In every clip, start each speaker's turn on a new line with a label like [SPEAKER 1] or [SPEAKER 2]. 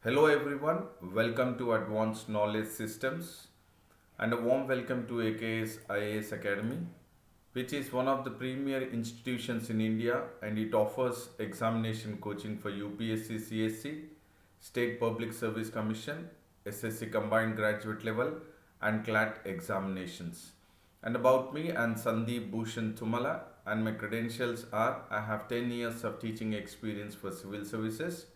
[SPEAKER 1] Hello everyone, welcome to Advanced Knowledge Systems and a warm welcome to AKS IAS Academy, which is one of the premier institutions in India and it offers examination coaching for UPSC CSC, State Public Service Commission, SSC Combined Graduate Level and CLAT examinations. And about me, I'm Sandeep Bhushan Tumala and my credentials are I have 10 years of teaching experience for civil services.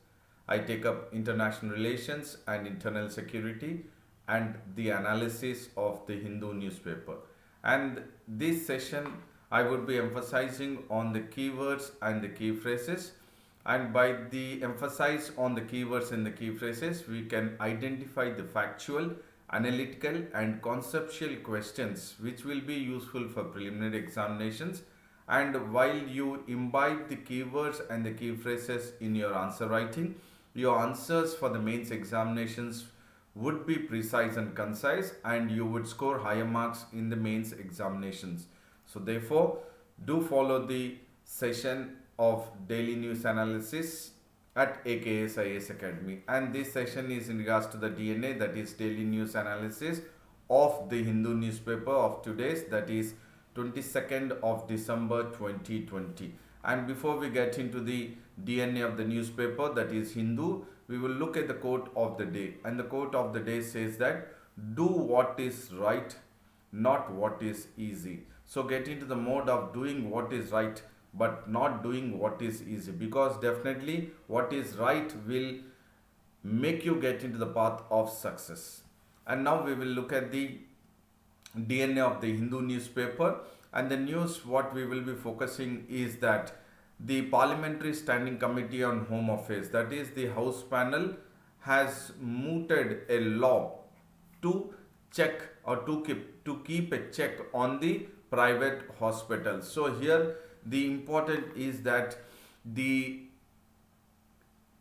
[SPEAKER 1] I take up international relations and internal security and the analysis of the Hindu newspaper. And this session, I would be emphasizing on the keywords and the key phrases. And by the emphasis on the keywords and the key phrases, we can identify the factual, analytical, and conceptual questions which will be useful for preliminary examinations. And while you imbibe the keywords and the key phrases in your answer writing, your answers for the mains examinations would be precise and concise and you would score higher marks in the mains examinations. So therefore, do follow the session of daily news analysis at AKS IAS Academy. And this session is in regards to the DNA, that is daily news analysis of the Hindu newspaper of today's, that is 22nd of December 2020. And before we get into the DNA of the newspaper, that is Hindu, we will look at the quote of the day. And the quote of the day says that, do what is right, not what is easy. So get into the mode of doing what is right, but not doing what is easy. Because definitely what is right will make you get into the path of success. And now we will look at the DNA of the Hindu newspaper. And the news what we will be focusing is that the Parliamentary Standing Committee on Home Affairs, that is the House panel, has mooted a law to check or to keep a check on the private hospitals. So here the important is that the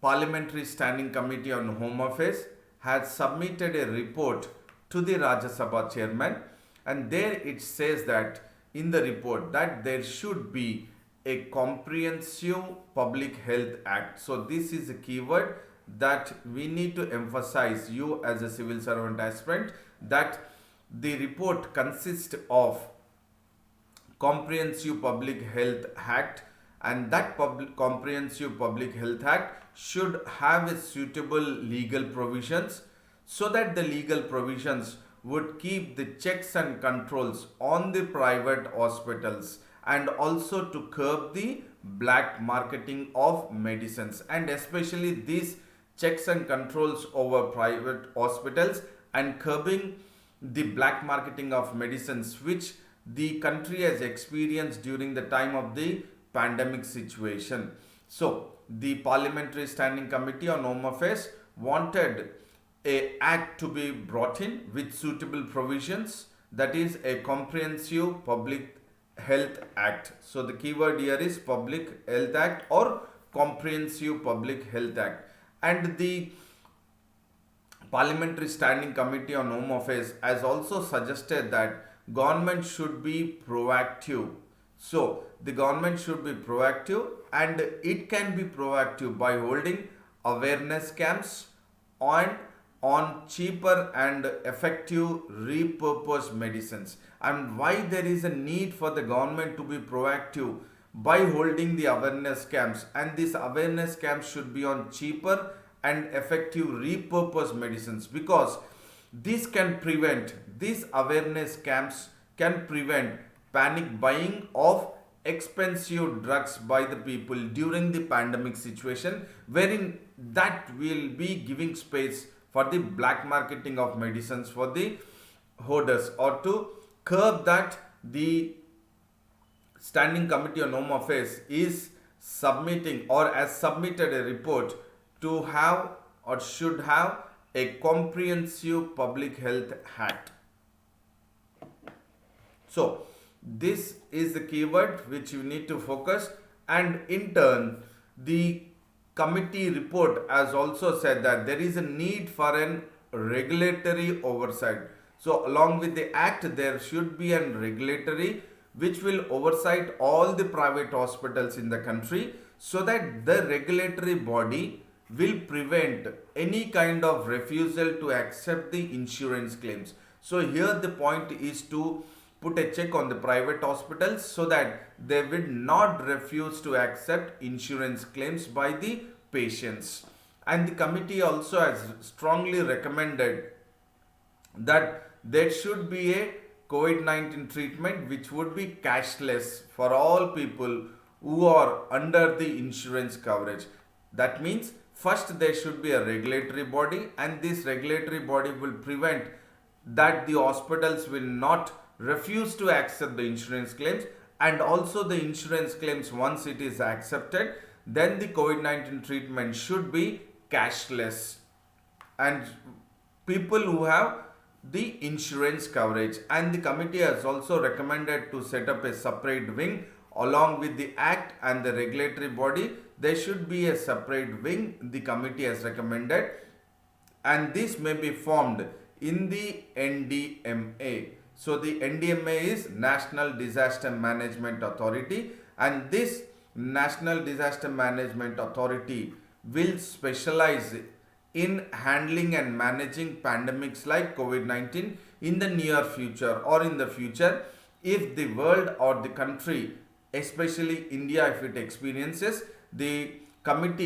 [SPEAKER 1] Parliamentary Standing Committee on Home Affairs has submitted a report to the Rajya Sabha chairman, and there it says that in the report that there should be a comprehensive public health act. So this is a keyword that we need to emphasize, you as a civil servant aspirant, that the report consists of comprehensive public health act, and that comprehensive public health act should have a suitable legal provisions so that the legal provisions would keep the checks and controls on the private hospitals and also to curb the black marketing of medicines, and especially these checks and controls over private hospitals and curbing the black marketing of medicines which the country has experienced during the time of the pandemic situation. So the Parliamentary Standing Committee on Home Affairs wanted a act to be brought in with suitable provisions, that is a comprehensive public health act. So the keyword here is public health act or comprehensive public health act. And the Parliamentary Standing Committee on Home Affairs has also suggested that government should be proactive. So the government should be proactive, and it can be proactive by holding awareness camps on cheaper and effective repurposed medicines. And why there is a need for the government to be proactive by holding the awareness camps, and these awareness camps should be on cheaper and effective repurposed medicines, because these awareness camps can prevent panic buying of expensive drugs by the people during the pandemic situation, wherein that will be giving space for the black marketing of medicines for the hoarders. Or to curb that, the Standing Committee on Home Affairs is submitting or has submitted a report to have or should have a comprehensive public health act. So this is the keyword which you need to focus, and in turn the committee report has also said that there is a need for an regulatory oversight. So along with the act, there should be a regulatory which will oversight all the private hospitals in the country, so that the regulatory body will prevent any kind of refusal to accept the insurance claims. So here the point is to put a check on the private hospitals so that they will not refuse to accept insurance claims by the patients. And the committee also has strongly recommended that there should be a COVID-19 treatment which would be cashless for all people who are under the insurance coverage. That means first there should be a regulatory body, and this regulatory body will prevent that the hospitals will not refuse to accept the insurance claims, and also the insurance claims, once it is accepted, then the COVID-19 treatment should be cashless, and people who have the insurance coverage. And the committee has also recommended to set up a separate wing along with the act and the regulatory body. There should be a separate wing, the committee has recommended, and this may be formed in the NDMA. So the NDMA is National Disaster Management Authority, and this National Disaster Management Authority will specialize in handling and managing pandemics like COVID-19 in the near future or in the future. If the world or the country, especially India, if it experiences, the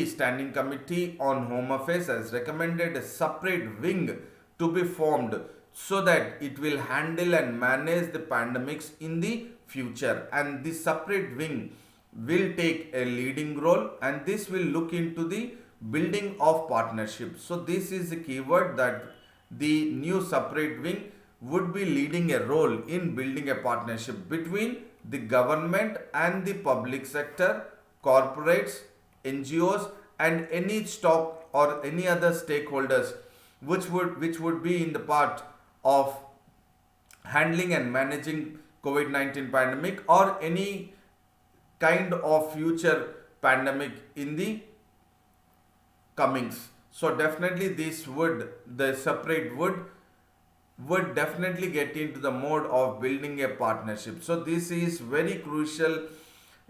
[SPEAKER 1] standing committee on home affairs has recommended a separate wing to be formed so that it will handle and manage the pandemics in the future, and this separate wing will take a leading role, and this will look into the building of partnerships. So this is the keyword, that the new separate wing would be leading a role in building a partnership between the government and the public sector, corporates, NGOs, and any stock or any other stakeholders which would be in the part of handling and managing COVID-19 pandemic or any kind of future pandemic in the comings. So definitely the separate would definitely get into the mode of building a partnership. So this is very crucial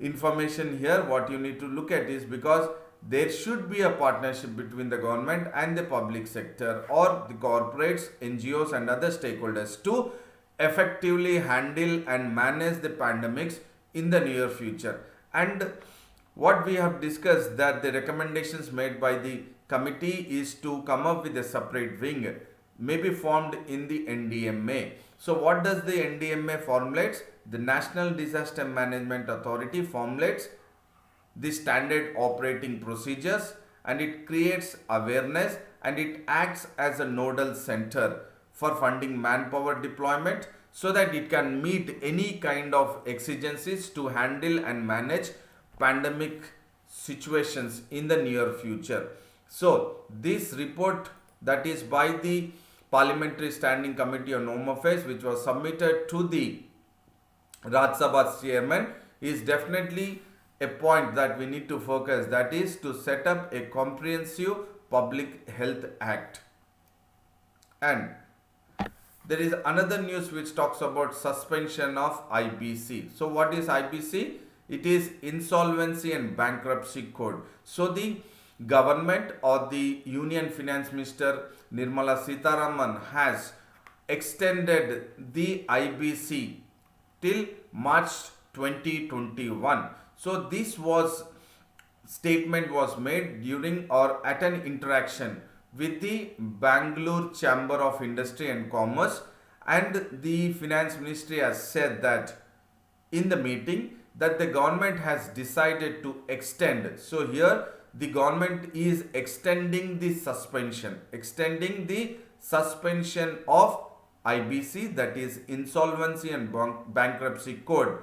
[SPEAKER 1] information here. What you need to look at is, because there should be a partnership between the government and the public sector or the corporates, NGOs, and other stakeholders to effectively handle and manage the pandemics in the near future. And what we have discussed, that the recommendations made by the committee is to come up with a separate wing, may be formed in the NDMA. So what does the NDMA formulates? The National Disaster Management Authority formulates the standard operating procedures, and it creates awareness, and it acts as a nodal center for funding manpower deployment so that it can meet any kind of exigencies to handle and manage pandemic situations in the near future. So this report, that is by the Parliamentary Standing Committee on Home Affairs, which was submitted to the Rajya Sabha chairman, is definitely a point that we need to focus, that is to set up a comprehensive public health act. And there is another news which talks about suspension of IBC. So what is IBC? It is Insolvency and Bankruptcy Code. So the government or the Union Finance Minister Nirmala Sitharaman has extended the IBC till March 2021. So this statement was made during or at an interaction with the Bangalore Chamber of Industry and Commerce, and the Finance Ministry has said that in the meeting that the government has decided to extend. So here the government is extending the suspension of IBC, that is Insolvency and Bankruptcy Code,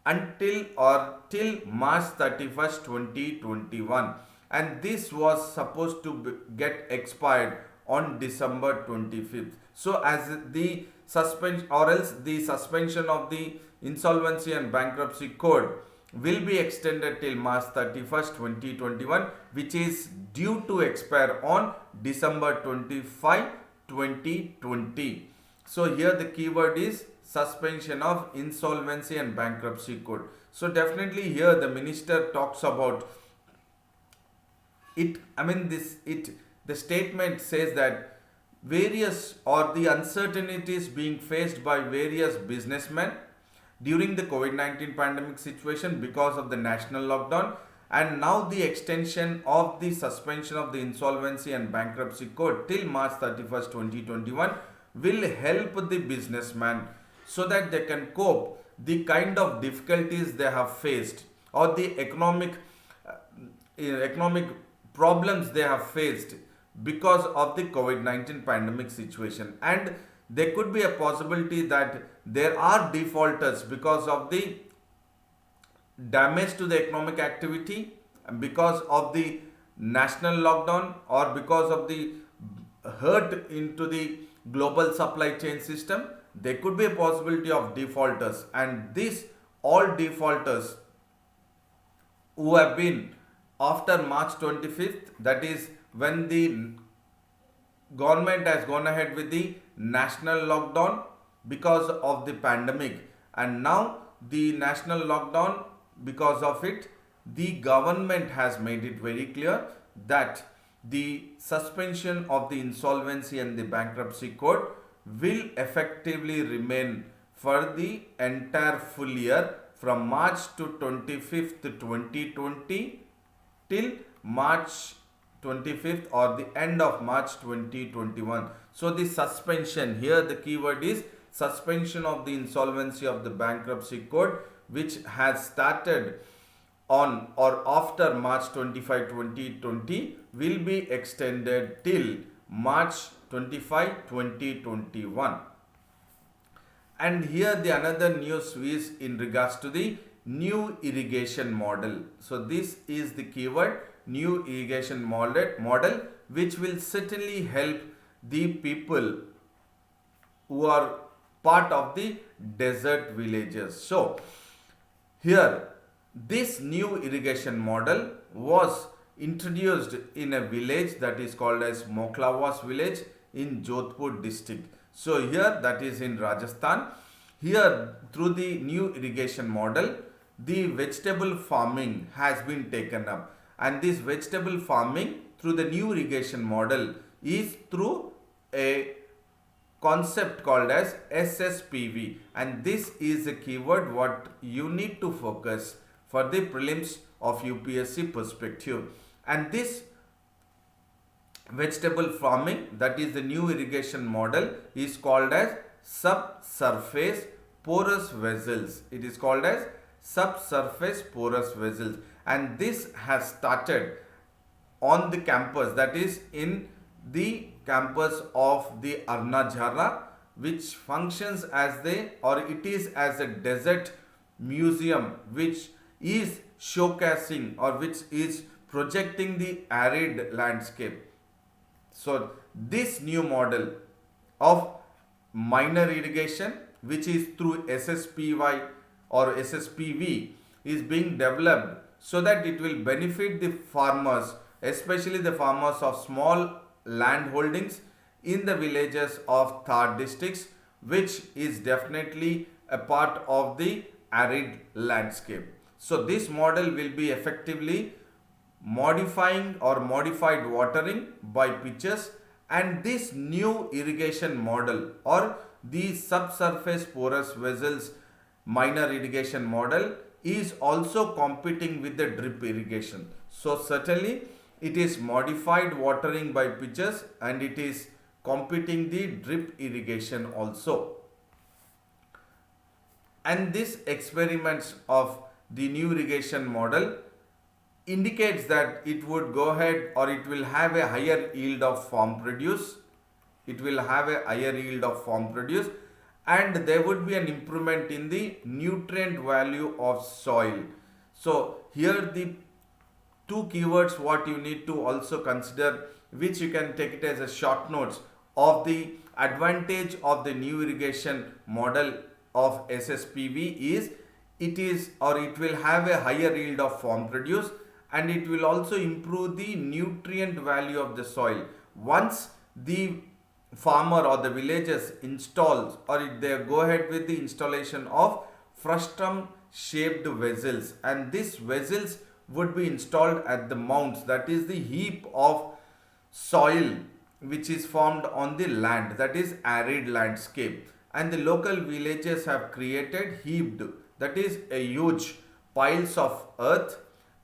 [SPEAKER 1] until or till March 31st, 2021, and this was supposed to get expired on December 25th. So as the suspension, or else the suspension of the Insolvency and Bankruptcy Code will be extended till March 31st, 2021, which is due to expire on December 25, 2020. So here the keyword is suspension of Insolvency and Bankruptcy Code. So definitely here the minister talks about the statement says that various or the uncertainties being faced by various businessmen during the COVID-19 pandemic situation because of the national lockdown, and now the extension of the suspension of the insolvency and bankruptcy code till March 31st, 2021 will help the businessman so that they can cope the kind of difficulties they have faced, or the economic problems they have faced because of the COVID-19 pandemic situation. And there could be a possibility that there are defaulters because of the damage to the economic activity, because of the national lockdown, or because of the hurt into the global supply chain system. There could be a possibility of defaulters, and these all defaulters who have been after March 25th, that is when the government has gone ahead with the national lockdown because of the pandemic, and now the national lockdown, because of it, the government has made it very clear that the suspension of the insolvency and the bankruptcy code will effectively remain for the entire full year from March to 25th, 2020 till March 25th or the end of March 2021. So the suspension, here the keyword is suspension of the insolvency of the bankruptcy code, which has started on or after March 25, 2020, will be extended till March 25, 2021. And here the another news is in regards to the new irrigation model. So this is the keyword, new irrigation model, which will certainly help the people who are part of the desert villages. So here this new irrigation model was introduced in a village that is called as Moklawas village in Jodhpur district. So here, that is in Rajasthan. Here, through the new irrigation model, the vegetable farming has been taken up, and this vegetable farming through the new irrigation model is through a concept called as SSPV, and this is a keyword what you need to focus for the prelims of UPSC perspective. And this vegetable farming, that is the new irrigation model, is called as subsurface porous vessels. It is called as subsurface porous vessels, and this has started on the campus, that is in the campus of the Arnajhara, which functions as it is as a desert museum, which is showcasing or which is projecting the arid landscape. So this new model of minor irrigation, which is through SSPY or SSPV, is being developed so that it will benefit the farmers, especially the farmers of small land holdings in the villages of Thar districts, which is definitely a part of the arid landscape. So this model will be effectively modifying or modified watering by pitches, and this new irrigation model or the subsurface porous vessels minor irrigation model is also competing with the drip irrigation. So certainly it is modified watering by pitches and it is competing the drip irrigation also. And this experiments of the new irrigation model indicates that it would go ahead or it will have a higher yield of farm produce. It will have a higher yield of farm produce, and there would be an improvement in the nutrient value of soil. So here the two keywords what you need to also consider, which you can take it as a short notes of the advantage of the new irrigation model of SSPV, is it will have a higher yield of farm produce, and it will also improve the nutrient value of the soil. Once the farmer or the villagers installs or they go ahead with the installation of frustum shaped vessels, and these vessels would be installed at the mounds, that is the heap of soil which is formed on the land, that is arid landscape, and the local villages have created heaped, that is a huge piles of earth,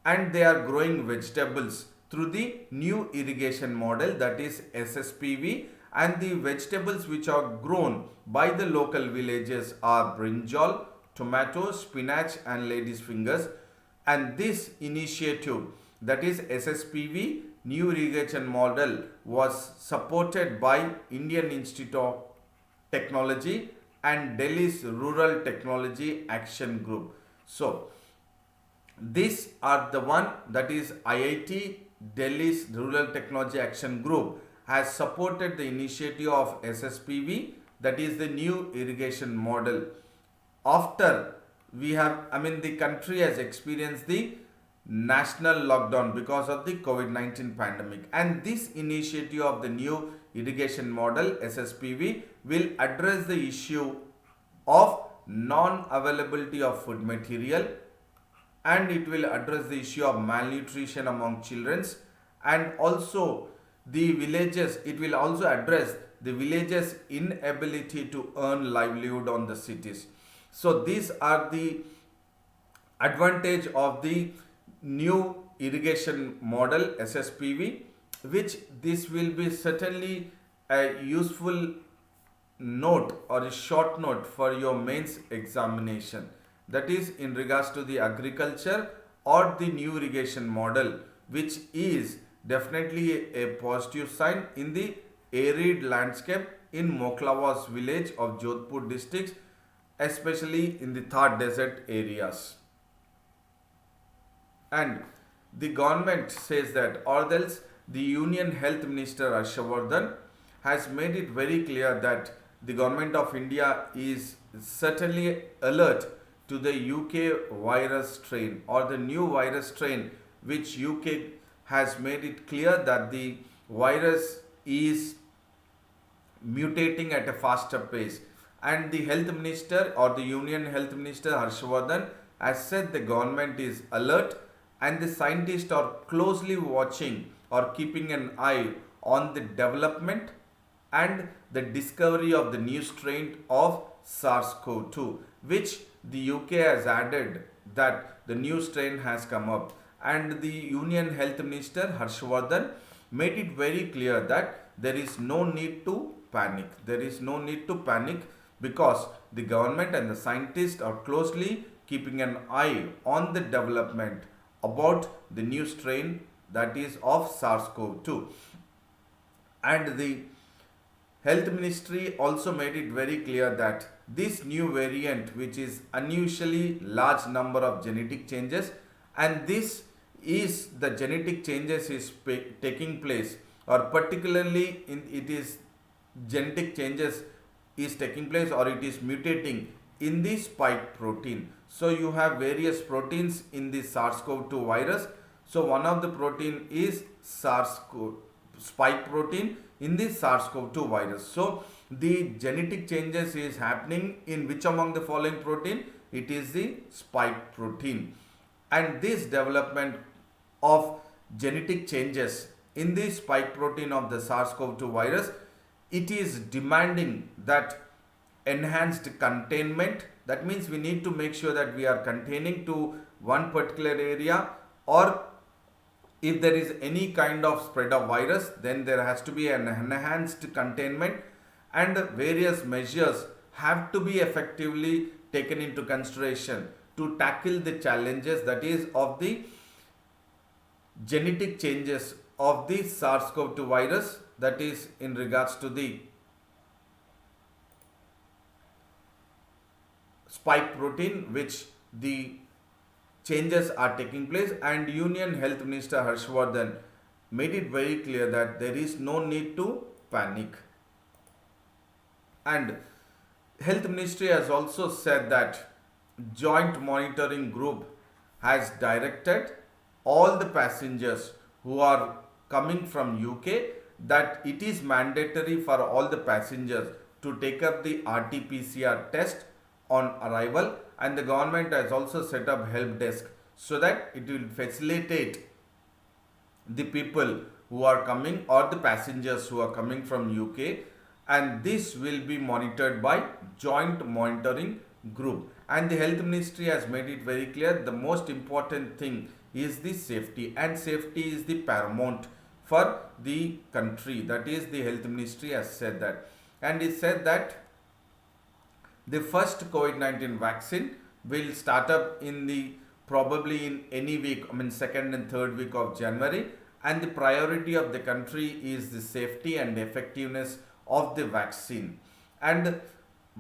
[SPEAKER 1] and they are growing vegetables through the new irrigation model, that is SSPV. And the vegetables which are grown by the local villages are brinjal, tomato, spinach and ladies fingers. And this initiative, that is SSPV new irrigation model, was supported by Indian Institute of Technology and Delhi's Rural Technology Action Group. So these are the one, that is IIT Delhi's Rural Technology Action Group has supported the initiative of SSPV, that is the new irrigation model. After we have, the country has experienced the national lockdown because of the COVID-19 pandemic, and this initiative of the new irrigation model SSPV will address the issue of non-availability of food material, and it will address the issue of malnutrition among children, and also the villages, it will also address the villages inability to earn livelihood on the cities. So these are the advantage of the new irrigation model SSPV, which this will be certainly a useful note or a short note for your mains examination, that is in regards to the agriculture or the new irrigation model, which is definitely a positive sign in the arid landscape in Moklawas village of Jodhpur district, especially in the Thar desert areas. And the government says that, or else the Union Health Minister Harshavardhan has made it very clear that the government of India is certainly alert to the UK virus strain or the new virus strain, which UK has made it clear that the virus is mutating at a faster pace. And the health minister or the Union Health Minister Harshavardhan has said the government is alert and the scientists are closely watching or keeping an eye on the development and the discovery of the new strain of SARS-CoV-2, which the UK has added that the new strain has come up. And the Union Health Minister Harshavardhan made it very clear that there is no need to panic. There is no need to panic because the government and the scientists are closely keeping an eye on the development about the new strain, that is of SARS-CoV-2. And the Health Ministry also made it very clear that this new variant, which is unusually large number of genetic changes, and this is the genetic changes is taking place, or particularly in it is genetic changes is taking place or it is mutating in the spike protein. So you have various proteins in the SARS-CoV-2 virus. So one of the protein is SARS-CoV spike protein in the SARS-CoV-2 virus. So the genetic changes is happening in which among the following protein? It is the spike protein. And this development of genetic changes in the spike protein of the SARS-CoV-2 virus, it is demanding that enhanced containment. That means we need to make sure that we are containing to one particular area, or if there is any kind of spread of virus, then there has to be an enhanced containment, and various measures have to be effectively taken into consideration to tackle the challenges, that is of the genetic changes of the SARS-CoV-2 virus, that is in regards to the spike protein, which the changes are taking place. And Union Health Minister Harshavardhan made it very clear that there is no need to panic. And Health Ministry has also said that Joint Monitoring Group has directed all the passengers who are coming from UK that it is mandatory for all the passengers to take up the RT-PCR test on arrival, and the government has also set up help desk so that it will facilitate the people who are coming or the passengers who are coming from UK, and this will be monitored by joint monitoring group. And the health ministry has made it very clear the most important thing is the safety, and safety is the paramount for the country. That is, the health ministry has said that. And it said that the first COVID-19 vaccine will start up in the probably in any week, I mean second and third week of January, and the priority of the country is the safety and effectiveness of the vaccine. And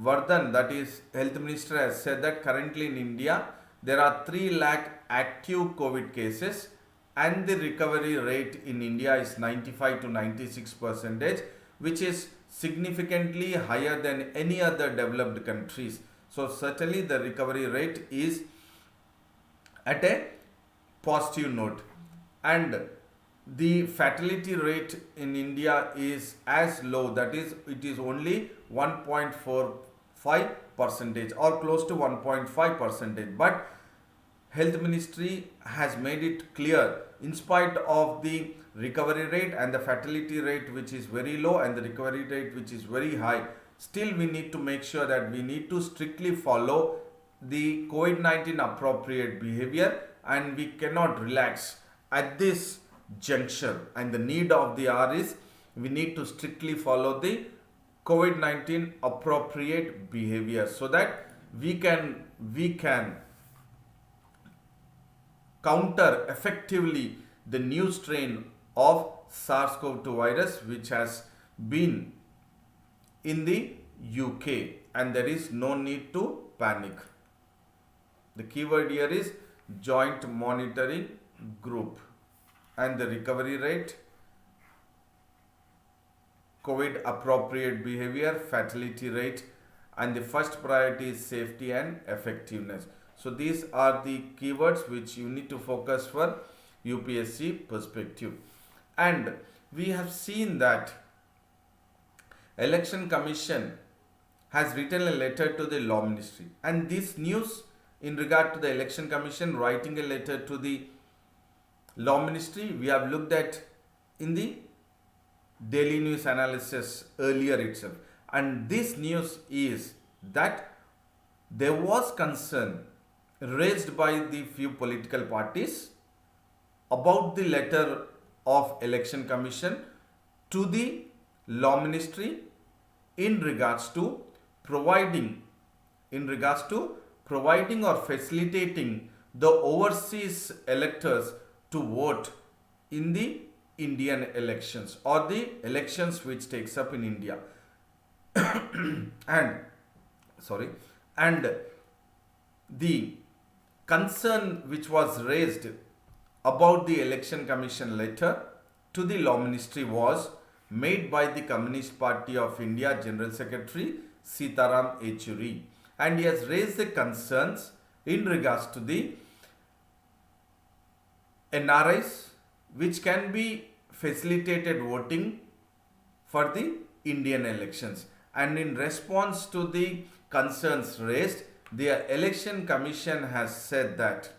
[SPEAKER 1] Vardhan, that is health minister, has said that currently in India there are 3 lakh active COVID cases, and the recovery rate in India is 95 to 96 percentage, which is significantly higher than any other developed countries. So certainly the recovery rate is at a positive note, and the fatality rate in India is as low, that is it is only 1.45 percentage or close to 1.5 percentage. But health ministry has made it clear, in spite of the recovery rate and the fatality rate which is very low and the recovery rate which is very high, still we need to make sure that we need to strictly follow the COVID-19 appropriate behavior, and we cannot relax at this juncture. And the need of the hour is we need to strictly follow the COVID-19 appropriate behavior, so that we can counter effectively the new strain of SARS-CoV-2 virus which has been in the UK, and there is no need to panic. The keyword here is joint monitoring group, and the recovery rate, COVID appropriate behavior, fatality rate, and the first priority is safety and effectiveness. So these are the keywords which you need to focus for UPSC perspective. And we have seen that Election Commission has written a letter to the Law Ministry, and this news in regard to the Election Commission writing a letter to the Law Ministry, we have looked at in the Daily News analysis earlier itself. And this news is that there was concern raised by the few political parties about the letter of Election Commission to the Law Ministry in regards to providing or facilitating the overseas electors to vote in the Indian elections or the elections which takes up in India. and the concern which was raised about the Election Commission letter to the Law Ministry was made by the Communist Party of India General Secretary Sitaram Yechury, and he has raised the concerns in regards to the NRIs which can be facilitated voting for the Indian elections. And in response to the concerns raised, the Election Commission has said that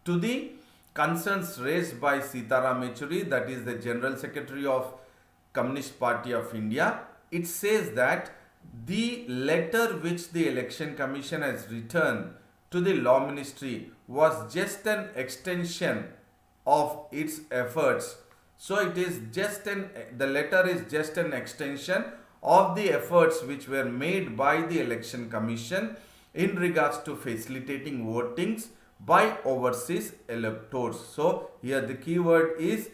[SPEAKER 1] to the concerns raised by Sitaram Yechury, that is the General Secretary of Communist Party of India, it says that the letter which the Election Commission has written to the Law Ministry was just an extension of its efforts. So it is just the letter is just an extension of the efforts which were made by the Election Commission in regards to facilitating votings by overseas electors. So here the keyword is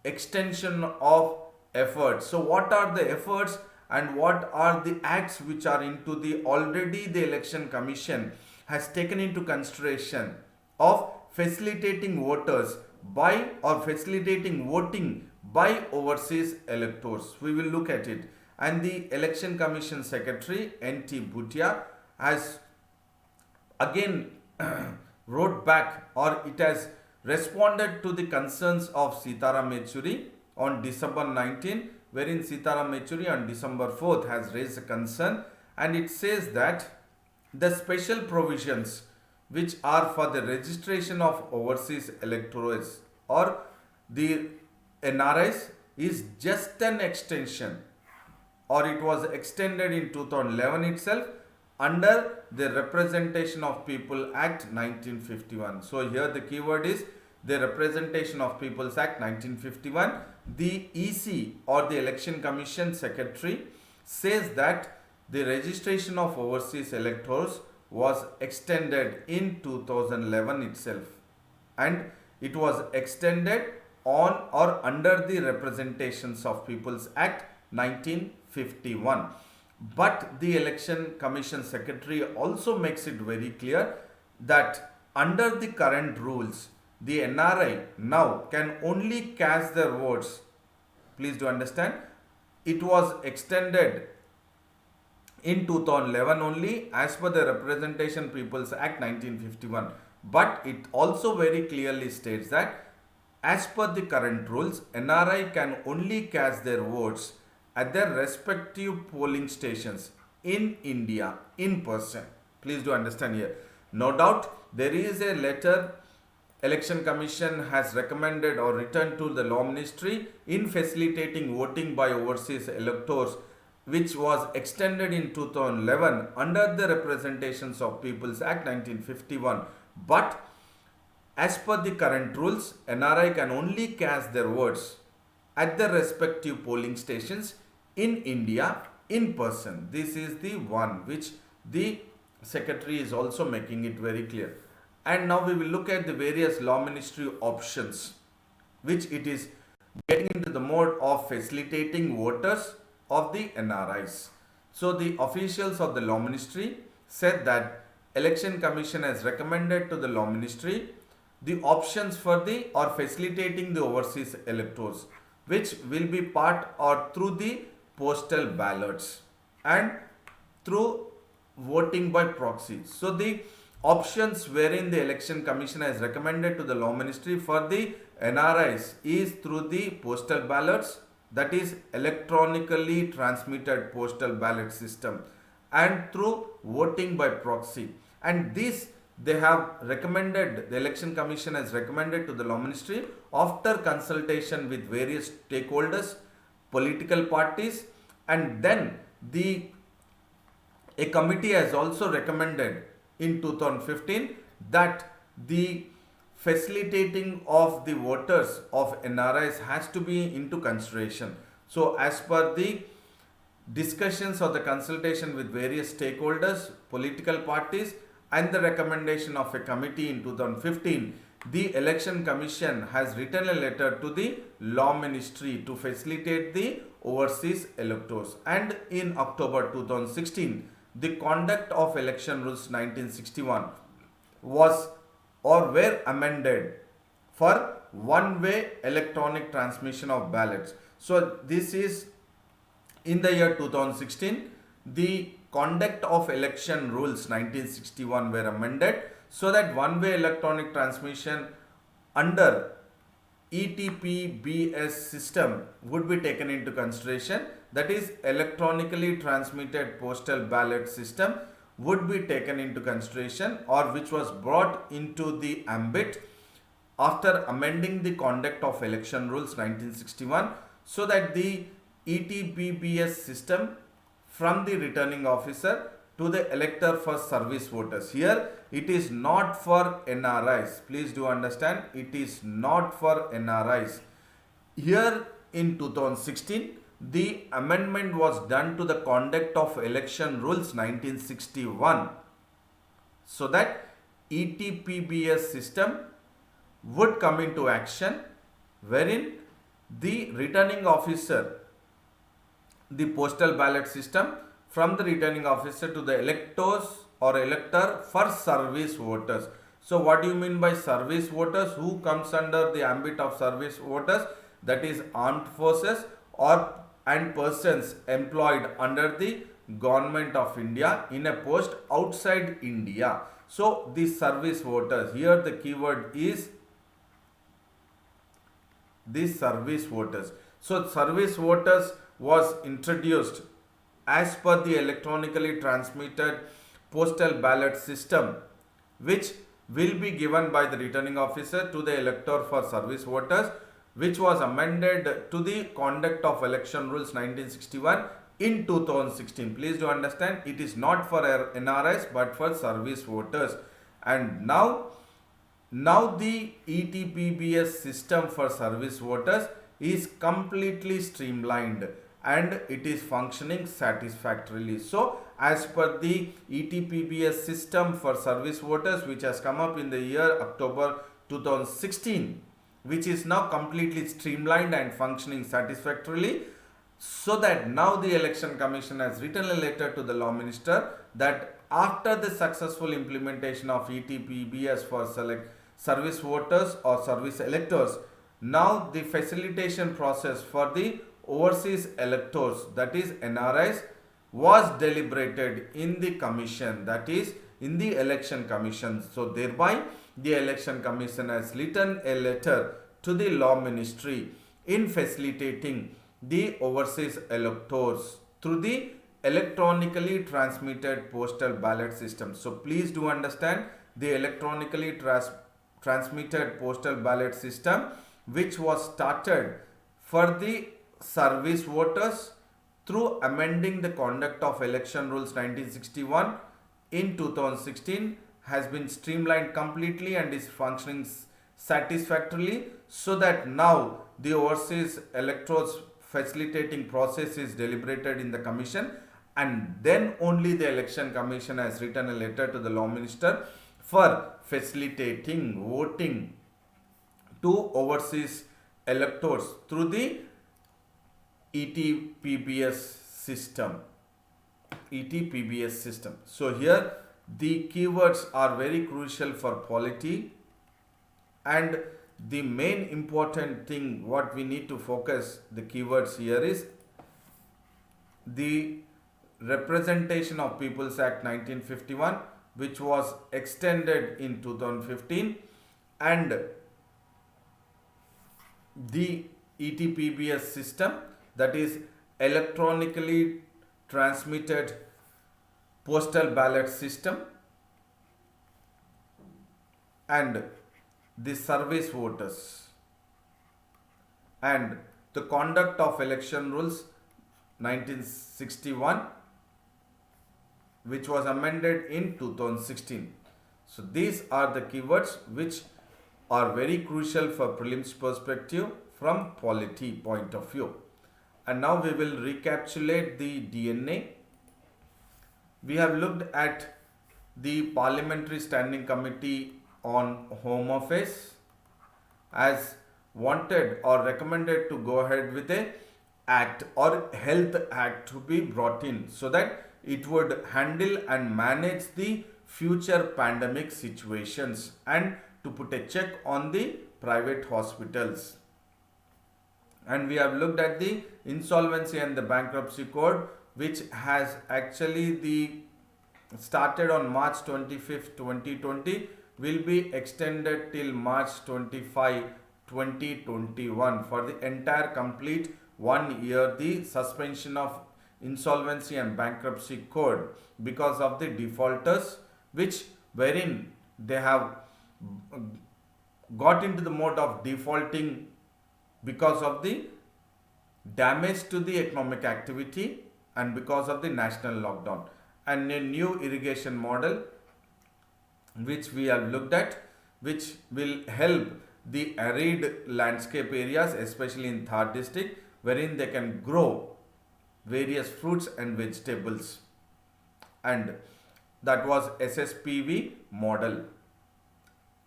[SPEAKER 1] extension of efforts. So what are the efforts and what are the acts which are into the already the Election Commission has taken into consideration of facilitating voters by or facilitating voting by overseas electors? We will look at it. And the Election Commission Secretary N.T. Bhutia has again wrote back, or it has responded to the concerns of Sitaram Yechury on December 19, wherein Sitaram Yechury on December 4th has raised a concern, and it says that the special provisions which are for the registration of overseas electors or the NRIs, is just an extension, or it was extended in 2011 itself under the Representation of People Act 1951. So here the keyword is the Representation of People's Act 1951. The EC or the Election Commission Secretary says that the registration of overseas electors was extended in 2011 itself, and it was extended on or under the Representations of People's Act 1951. But the Election Commission Secretary also makes it very clear that under the current rules, the NRI now can only cast their votes. Please do understand, it was extended in 2011 only as per the Representation People's Act 1951. But it also very clearly states that as per the current rules, NRI can only cast their votes at their respective polling stations in India in person. Please do understand here. No doubt there is a letter Election Commission has recommended or written to the Law Ministry in facilitating voting by overseas electors, which was extended in 2011 under the Representations of People's Act 1951. But as per the current rules, NRI can only cast their votes at their respective polling stations in India in person. This is the one which the Secretary is also making it very clear. And now we will look at the various Law Ministry options, which it is getting into the mode of facilitating voters of the NRIs. So the officials of the Law Ministry said that Election Commission has recommended to the Law Ministry the options for the or facilitating the overseas electors, which will be part or through the postal ballots and through voting by proxy. So the options wherein the Election Commission has recommended to the Law Ministry for the NRIs is through the postal ballots, that is electronically transmitted postal ballot system, and through voting by proxy. And this they have recommended, the Election Commission has recommended to the Law Ministry after consultation with various stakeholders, political parties, and then a committee has also recommended in 2015 that the facilitating of the voters of NRIs has to be into consideration. So as per the discussions or the consultation with various stakeholders, political parties, and the recommendation of a committee in 2015, the Election Commission has written a letter to the Law Ministry to facilitate the overseas electors. And in October 2016, the Conduct of Election Rules 1961 was or were amended for one-way electronic transmission of ballots. So this is in the year 2016, the Conduct of Election Rules 1961 were amended so that one-way electronic transmission under ETPBS system would be taken into consideration, that is electronically transmitted postal ballot system would be taken into consideration, or which was brought into the ambit after amending the Conduct of Election Rules 1961, so that the ETPBS system from the returning officer to the elector for service voters. Here it is not for NRIs. Please do understand, it is not for NRIs. Here in 2016, the amendment was done to the Conduct of Election Rules 1961 so that ETPBS system would come into action, wherein the returning officer, the postal ballot system from the returning officer to the electors or elector for service voters. So what do you mean by service voters? Who comes under the ambit of service voters? That is armed forces and persons employed under the Government of India in a post outside India. So the service voters, here the keyword is the service voters. So service voters was introduced as per the electronically transmitted postal ballot system which will be given by the returning officer to the elector for service voters, which was amended to the Conduct of Election Rules 1961 in 2016. Please do understand, it is not for NRIs but for service voters. And now the ETPBS system for service voters is completely streamlined and it is functioning satisfactorily. So as per the ETPBS system for service voters, which has come up in the year October 2016, which is now completely streamlined and functioning satisfactorily, so that now the Election Commission has written a letter to the Law Minister that after the successful implementation of ETPBS for service voters or service electors, now the facilitation process for the overseas electors, that is NRIs, was deliberated in the commission, that is in the Election Commission. So thereby the Election Commission has written a letter to the Law Ministry in facilitating the overseas electors through the electronically transmitted postal ballot system. So please do understand, the electronically transmitted postal ballot system, which was started for the service voters through amending the Conduct of Election Rules 1961 in 2016, has been streamlined completely and is functioning satisfactorily, so that now the overseas electors facilitating process is deliberated in the commission, and then only the Election Commission has written a letter to the Law Minister for facilitating voting to overseas electors through the ETPBS system. ETPBS system. So here the keywords are very crucial for polity, and the main important thing what we need to focus the keywords here is the Representation of People's Act 1951, which was extended in 2015, and the ETPBS system, that is electronically transmitted postal ballot system, and the service voters, and the Conduct of Election Rules 1961, which was amended in 2016. So these are the keywords which are very crucial for prelims perspective from polity point of view. And now we will recapitulate the DNA. We have looked at the Parliamentary Standing Committee on Home Affairs as wanted or recommended to go ahead with a act or health act to be brought in, so that it would handle and manage the future pandemic situations and to put a check on the private hospitals. And we have looked at the Insolvency and the Bankruptcy Code, which has actually started on March 25th, 2020, will be extended till March 25, 2021 for the entire complete 1 year, the suspension of Insolvency and Bankruptcy Code because of the defaulters, which wherein they have got into the mode of defaulting because of the damage to the economic activity and because of the national lockdown, and a new irrigation model which we have looked at, which will help the arid landscape areas, especially in Thar district, wherein they can grow various fruits and vegetables, and that was SSPV model.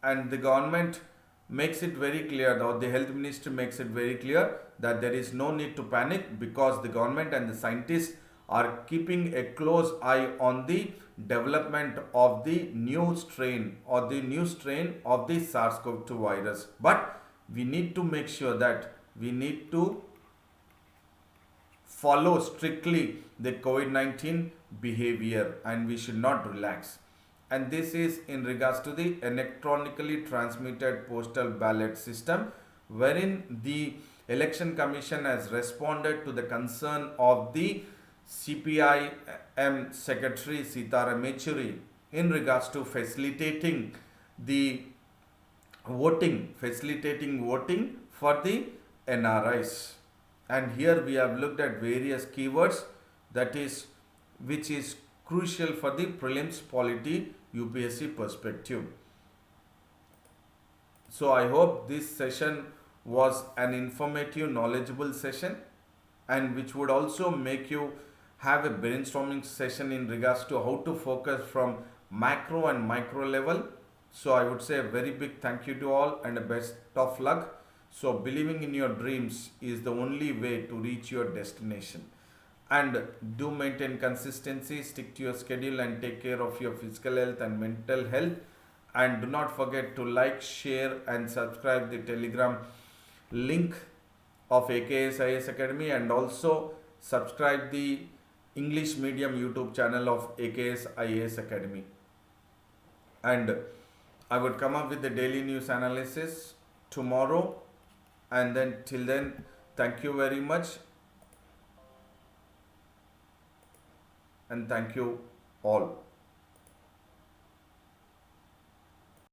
[SPEAKER 1] And the government makes it very clear, or the health ministry makes it very clear, that there is no need to panic because the government and the scientists are keeping a close eye on the development of the new strain or the new strain of the SARS-CoV-2 virus. But we need to make sure that we need to follow strictly the COVID-19 behavior and we should not relax. And this is in regards to the electronically transmitted postal ballot system, wherein the Election Commission has responded to the concern of the CPIM Secretary Sitaram Yechury in regards to the facilitating voting for the NRIs. And here we have looked at various keywords that is which is crucial for the prelims polity UPSC perspective. So I hope this session was an informative, knowledgeable session, and which would also make you have a brainstorming session in regards to how to focus from macro and micro level. So I would say a very big thank you to all and a best of luck. So believing in your dreams is the only way to reach your destination. And do maintain consistency, stick to your schedule, and take care of your physical health and mental health. And do not forget to like, share, and subscribe the Telegram link of AKS IAS Academy, and also subscribe the English medium YouTube channel of AKS IAS Academy. And I would come up with the daily news analysis tomorrow. And then till then, thank you very much, and thank you all.